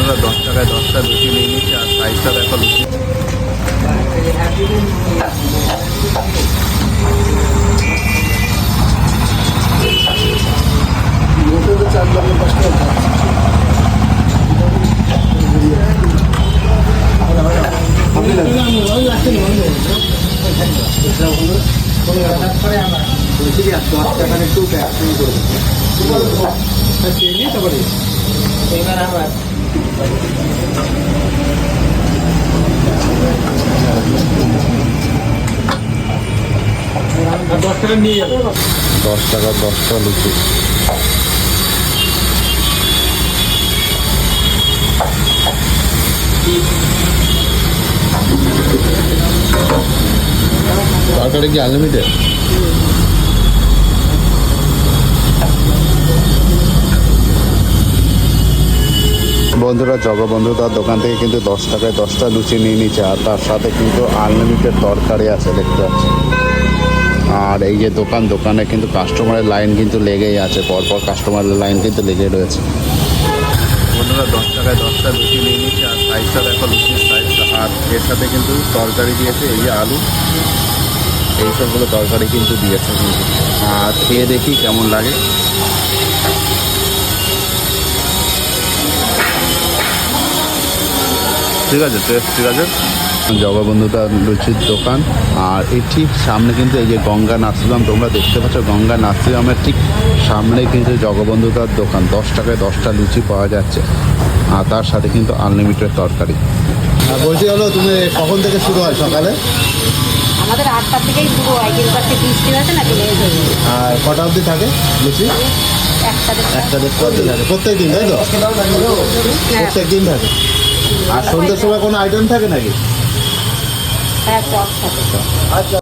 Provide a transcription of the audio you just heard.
বন্ধুরা 10 টাকায় 10টা লুচি নিয়ে নিচ্ছে। আর সাইজটা দেখো লুচি। দশ টাকা 10টা লুচি। তরকারি কি আনলিমিটেড? বন্ধুরা জগবন্ধুদার দোকান থেকে কিন্তু 10 টাকায় 10টা লুচি নিয়ে নিচ্ছে। আর তার সাথে কিন্তু আনলিমিটেড তরকারি আছে দেখতে পাচ্ছি। আর এই যে দোকানে কিন্তু কাস্টমারের লাইন কিন্তু লেগেই আছে, পরপর কাস্টমারের লাইন কিন্তু লেগে রয়েছে। বন্ধুরা 10 টাকায় 10টা লুচি নিয়ে নিচ্ছে। আর সাইজটা দেখো লুচির সাইজটা। আর এর সাথে কিন্তু তরকারি দিয়েছে, এই যে আলু এইসবগুলো তরকারি কিন্তু দিয়েছে কিন্তু। আর খেয়ে দেখি কেমন লাগে। ঠিক আছে, টেস্ট ঠিক আছে। জগবন্ধুদার লুচির দোকান। আর এর ঠিক সামনে কিন্তু এই যে গঙ্গা নার্সিংহোম তোমরা দেখতে পাচ্ছ, গঙ্গা নার্সিংহোমের ঠিক সামনে কিন্তু জগবন্ধুদার দোকান। 10 টাকায় 10টা লুচি পাওয়া যাচ্ছে। আর তার সাথে কিন্তু আনলিমিটেড তরকারি। বলছি হলো তুমি কখন থেকে শুরু হয় সকালে? আমাদের 8টা থেকেই শুরু হয়, কিন্তু আজকে বৃষ্টি হয়েছে না, লেট হয়ে যায়। আর কটা অবধি থাকে লুচি? একটা দেড়টা অবধি থাকে প্রত্যেক দিন, তাই তো? প্রত্যেক দিন থাকে। আর সন্ধ্যের সময় কোনো আইটেম থাকে নাকি? হ্যাঁ, চপ থাকে। আচ্ছা।